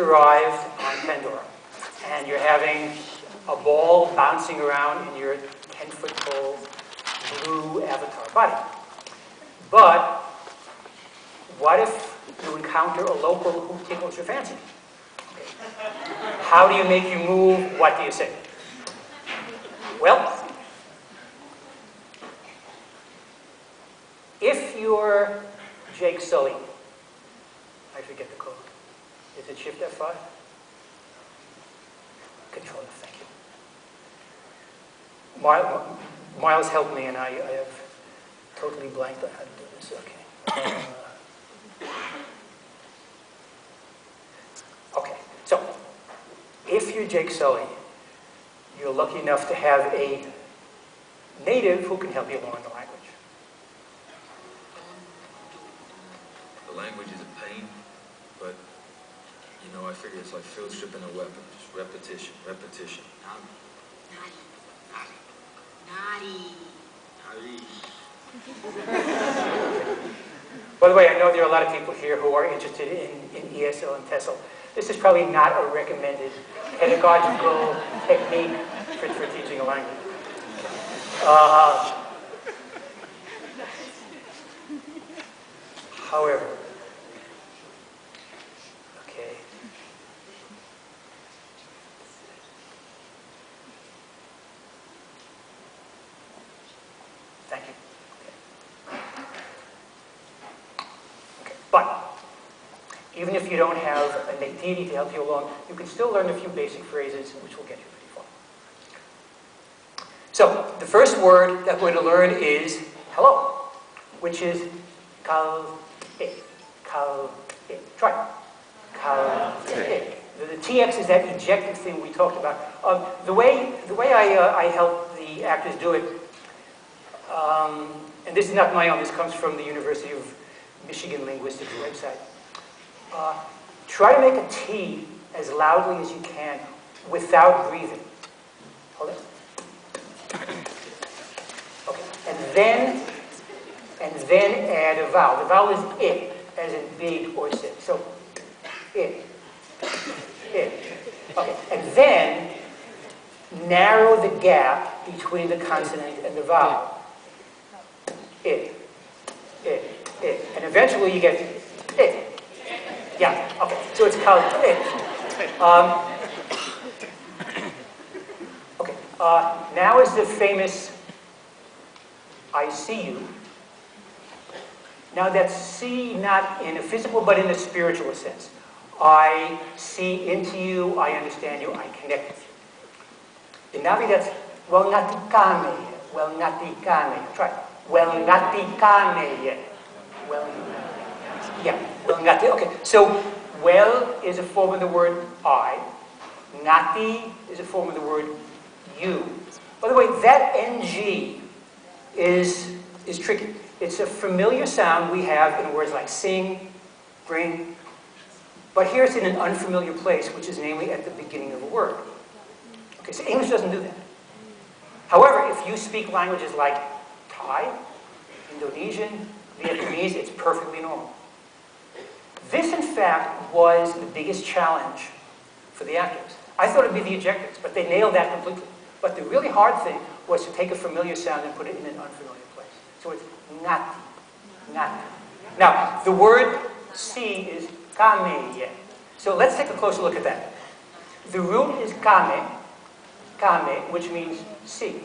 arrived on Pandora, and you're having a ball bouncing around in your 10-foot-tall blue avatar body. But what if you encounter a local who tickles your fancy? Okay. How do you make you move? What do you say? Well, if you're Jake Sully, I forget the code. Is it Shift F5? Control F, thank you. Miles helped me, and I have totally blanked on how to do this. Okay. Okay, so if you're Jake Sully, you're lucky enough to have a native who can help you learn the language. The language is a pain, but you know, I figure it's like field stripping a weapon. Just repetition, repetition. Naughty. By the way, I know there are a lot of people here who are interested in ESL and TESOL. This is probably not a recommended pedagogical technique for teaching a language. However, okay. Thank you. Okay. But even if you don't have a nativity to help you along, you can still learn a few basic phrases, which will get you pretty far. So, the first word that we're going to learn is hello, which is kal e. Kal e. Try. Kal e. The TX is that ejected thing we talked about. The way I help the actors do it, and this is not my own, this comes from the University of Michigan Linguistics website. Try to make a T as loudly as you can without breathing. Hold it. Okay, and then add a vowel. The vowel is it, as in big or sit. So it. Okay, and then narrow the gap between the consonant and the vowel. It. And eventually you get it. Yeah, okay, so it's called it. Okay, now is the famous I see you. Now that's see not in a physical but in a spiritual sense. I see into you, I understand you, I connect with you. In Navi that's well natikame. Try. Well natikame. Okay, so well is a form of the word I. Nati is a form of the word you. By the way, that NG is tricky. It's a familiar sound we have in words like sing, bring, but here it's in an unfamiliar place, which is namely at the beginning of a word. Okay, so English doesn't do that. However, if you speak languages like Thai, Indonesian, Vietnamese, it's perfectly normal. This, in fact, was the biggest challenge for the actors. I thought it'd be the ejectives, but they nailed that completely. But the really hard thing was to take a familiar sound and put it in an unfamiliar place. So it's nati, nati. Now, the word see is kame. So let's take a closer look at that. The root is kame, which means see.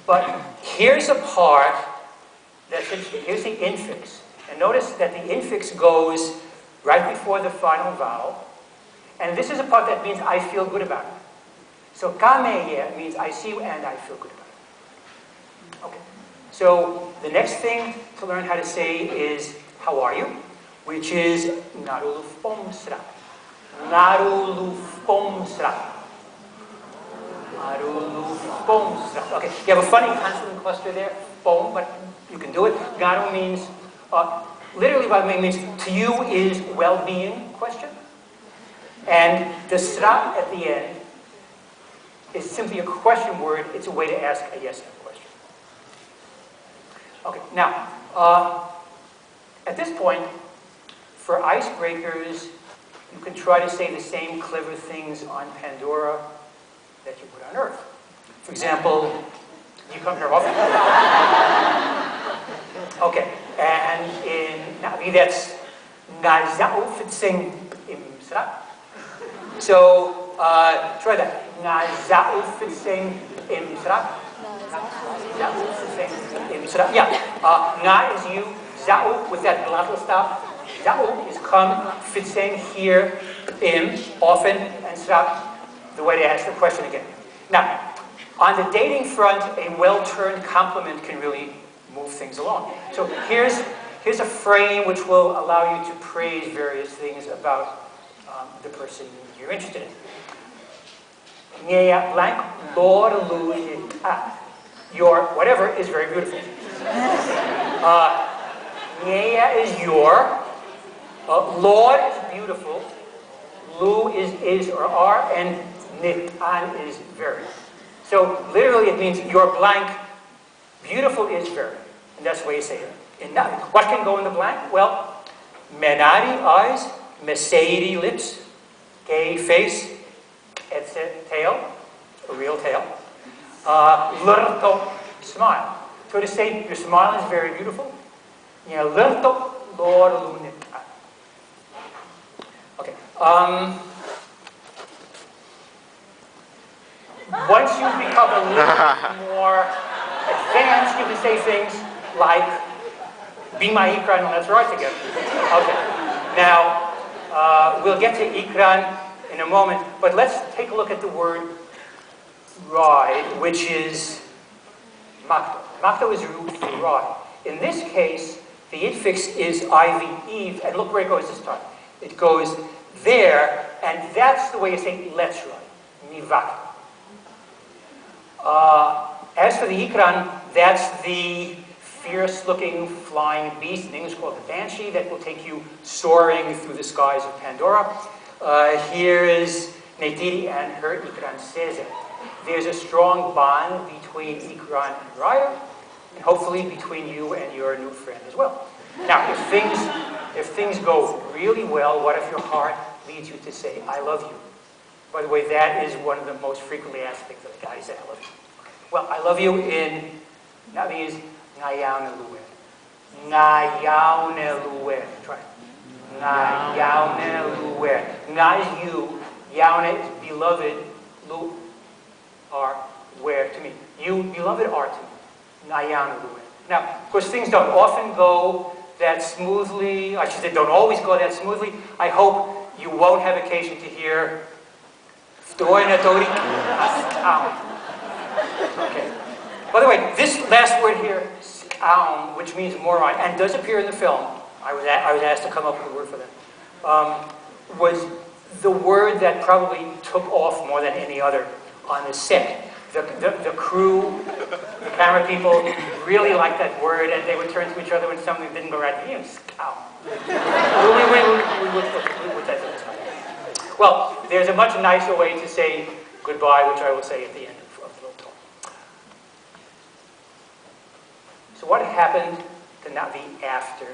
But here's a part that's interesting. Here's the infix. And notice that the infix goes right before the final vowel. And this is a part that means I feel good about it. So kame means I see you and I feel good about it. Okay. So the next thing to learn how to say is how are you? Which is narulufpomsra. Narulufpomsra. Narulufpomsra. Okay. You have a funny consonant cluster there, pom, but you can do it. Garu means literally what it means to you is well-being question. And the sra at the end is simply a question word. It's a way to ask a yes-no question. Okay, now, at this point, for icebreakers, you can try to say the same clever things on Pandora that you would on Earth. For example, you come here often? Okay, and in Navi that's Ngaza'ufitsing imsra. So try that. Ngaza'ufitsing imsra. Yeah, Nga is you, Za'u with that glottal stop. Za'u is come, Fitsing here, im, often, and Sra, the way to ask the question again. Now, on the dating front, a well-turned compliment can really move things along. So here's a frame which will allow you to praise various things about the person you're interested in. Ngea blank, Lord your whatever is very beautiful. Ngea is your, Lord is beautiful, Lu is or are, and Nitan is very. So literally it means your blank, beautiful is very. And that's the way you say it. In that, what can go in the blank? Well, Menari, eyes, Meseiri, lips, Gay, face, etc., tail, a real tail, Lurto, smile. So to say your smile is very beautiful, Lurto, Lord, Lunit. Okay. Once you become a little more advanced, you can say things like, be my Ikran, let's ride together. Okay. Now, we'll get to Ikran in a moment, but let's take a look at the word ride, which is Makto. Makto is root for ride. In this case, the infix is Eve, and look where it goes this time. It goes there, and that's the way you say let's ride. Nivakto. As for the Ikran, that's the fierce-looking flying beast, in English called the Banshee, that will take you soaring through the skies of Pandora. Here is Neytiri and her Ikran Seze. There's a strong bond between Ikran and Raya, and hopefully between you and your new friend as well. Now, if things go really well, what if your heart leads you to say, I love you? By the way, that is one of the most frequently asked things that a guy say, I love you. Well, I love you in Navi's Ngayaunelue. Ngayaunelue. Try it. Ngayaunelue. Nga is you. Yaune is beloved. Lu are where to me. You, beloved, are to me. Ngayaunelue. Now, of course, things don't often go that smoothly. I should say, don't always go that smoothly. I hope you won't have occasion to hear. Okay. By the way, this last word here, which means moron, and does appear in the film. I was asked to come up with a word for that. Was the word that probably took off more than any other on the set. The crew, the camera people really liked that word, and they would turn to each other when something didn't go right. We would say this. Well, there's a much nicer way to say goodbye, which I will say at the end of the little talk. So what happened to Navi after?